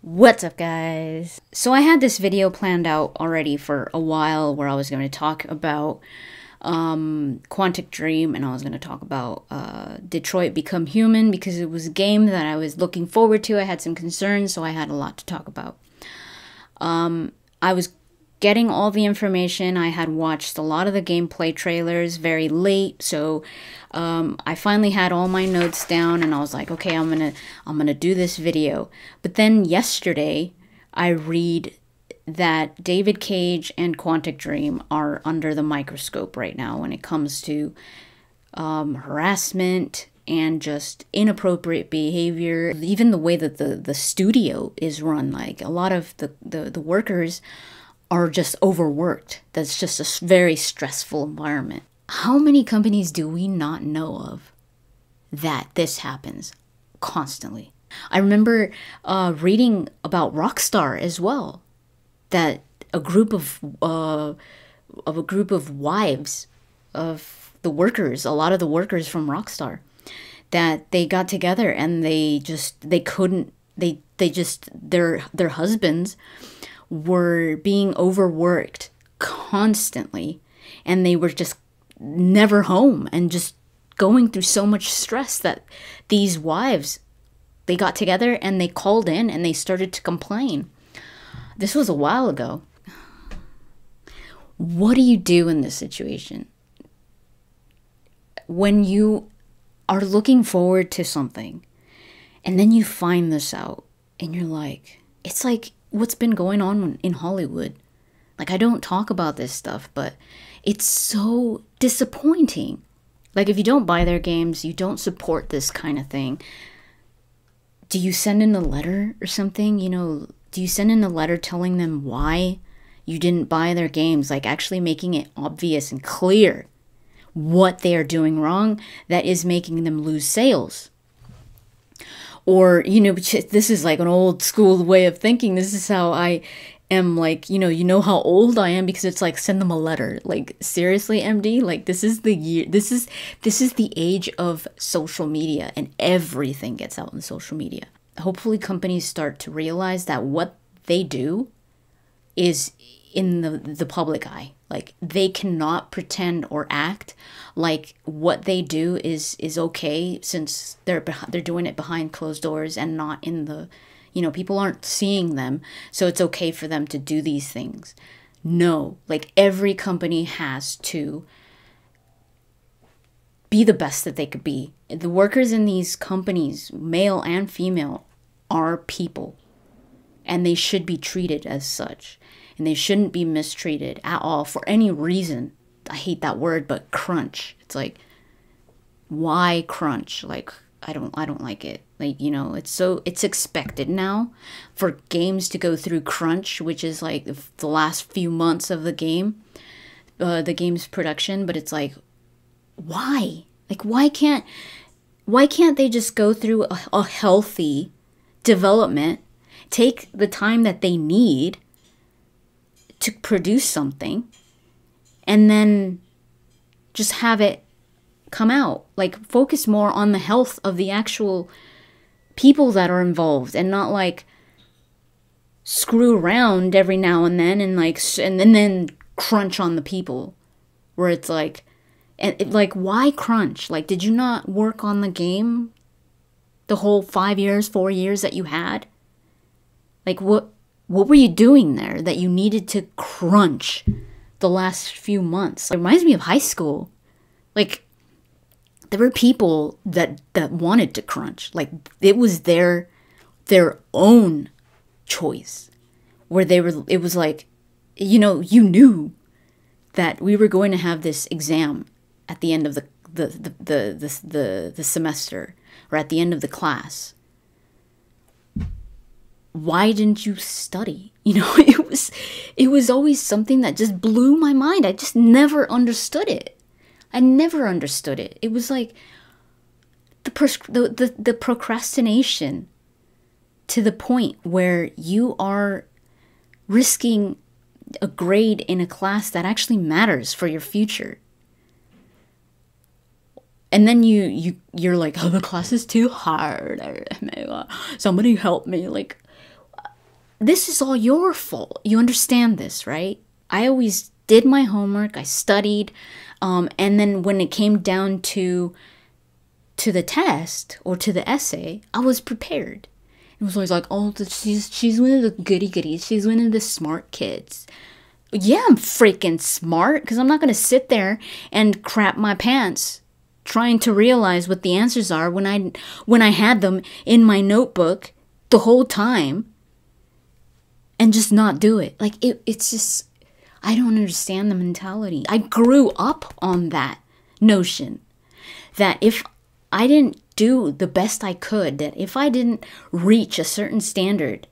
What's up, guys? So I had this video planned out already for a while where I was going to talk about Quantic Dream, and I was going to talk about Detroit Become Human because it was a game that I was looking forward to. I had some concerns, so I had a lot to talk about. I was getting all the information. I had watched a lot of the gameplay trailers very late, so I finally had all my notes down, and I was like, okay, I'm gonna do this video. But then yesterday, I read that David Cage and Quantic Dream are under the microscope right now when it comes to harassment and just inappropriate behavior. Even the way that the studio is run, like a lot of the workers are just overworked. That's just a very stressful environment. How many companies do we not know of that this happens constantly? I remember reading about Rockstar as well, that a group of wives of the workers, a lot of the workers from Rockstar, that they got together and their husbands were being overworked constantly, and they were just never home and just going through so much stress that these wives, they got together and they called in and they started to complain. This was a while ago. What do you do in this situation? When you are looking forward to something and then you find this out and you're like, it's like what's been going on in Hollywood. Like, I don't talk about this stuff, but it's so disappointing. Like, if you don't buy their games, you don't support this kind of thing. Do you send in a letter or something? You know, do you send in a letter telling them why you didn't buy their games? Like, actually making it obvious and clear what they are doing wrong that is making them lose sales. Or, you know, this is like an old school way of thinking. This is how I am, like, you know how old I am, because it's like, send them a letter. Like, seriously, MD? Like, this is the year, this is the age of social media, and everything gets out in social media. Hopefully companies start to realize that what they do is in the public eye. Like, they cannot pretend or act like what they do is okay, since they're doing it behind closed doors and not in the, you know, people aren't seeing them, so it's okay for them to do these things. No, like, every company has to be the best that they could be. The workers in these companies, male and female, are people, and they should be treated as such. And they shouldn't be mistreated at all for any reason. I hate that word, but crunch. It's like, why crunch? Like, I don't like it. Like, you know, it's expected now for games to go through crunch, which is like the last few months of the game's production. But it's like, why? Like, why can't they just go through a healthy development, take the time that they need to produce something, and then just have it come out? Like, focus more on the health of the actual people that are involved, and not like screw around every now and then, and like, and then crunch on the people, where it's like, like, why crunch? Like, did you not work on the game the whole 4 years that you had? Like, what were you doing there that you needed to crunch the last few months? It reminds me of high school. Like, there were people that wanted to crunch. Like, it was their own choice, where it was like, you know, you knew that we were going to have this exam at the end of the semester, or at the end of the class. Why didn't you study? You know, it was always something that just blew my mind. I just never understood it. I never understood it. It was like the procrastination to the point where you are risking a grade in a class that actually matters for your future. And then you're like, oh, the class is too hard. Somebody help me. Like, this is all your fault. You understand this, right? I always did my homework. I studied. And then when it came down to the test or to the essay, I was prepared. It was always like, oh, she's one of the goodies. She's one of the smart kids. Yeah, I'm freaking smart, because I'm not going to sit there and crap my pants trying to realize what the answers are when I had them in my notebook the whole time and just not do it. Like, it's just, I don't understand the mentality. I grew up on that notion that if I didn't do the best I could, that if I didn't reach a certain standard,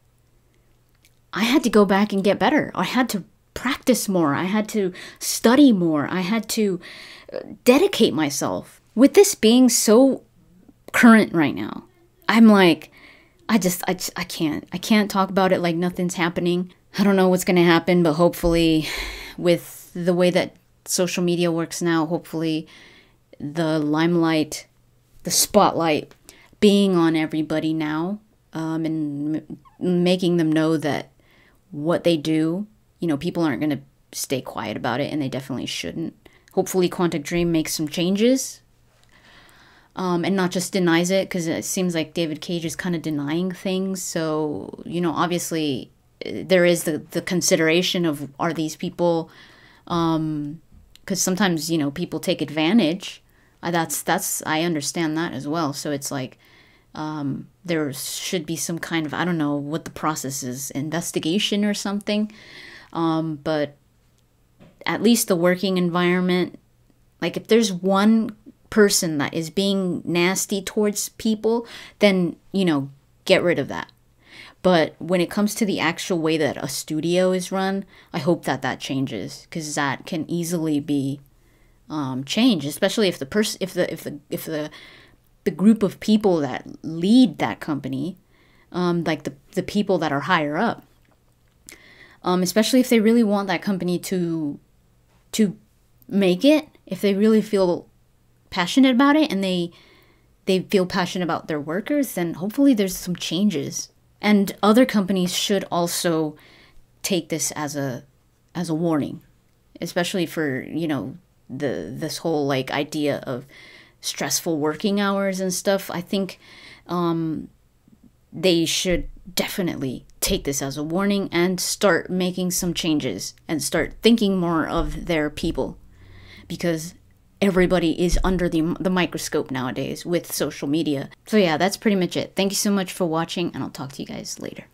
I had to go back and get better. I had to practice more. I had to study more. I had to dedicate myself. With this being so current right now, I'm like, I can't talk about it like nothing's happening. I don't know what's going to happen, but hopefully with the way that social media works now, hopefully the limelight, the spotlight being on everybody now, and making them know that what they do, people aren't going to stay quiet about it, and they definitely shouldn't. Hopefully Quantic Dream makes some changes, and not just denies it, because it seems like David Cage is kind of denying things. So, obviously there is the consideration of, are these people, because sometimes, people take advantage. I understand that as well. So it's like, there should be some kind of, I don't know what the process is, investigation or something. But at least the working environment, like if there's one person that is being nasty towards people, then, get rid of that. But when it comes to the actual way that a studio is run, I hope that changes, because that can easily be changed, especially if the group of people that lead that company, like the people that are higher up, especially if they really want that company to make it, if they really feel passionate about it, and they feel passionate about their workers, then hopefully there's some changes. And other companies should also take this as a warning, especially for, this whole like idea of stressful working hours and stuff. I think they should definitely take this as a warning and start making some changes and start thinking more of their people, because everybody is under the microscope nowadays with social media. So yeah, that's pretty much it. Thank you so much for watching, and I'll talk to you guys later.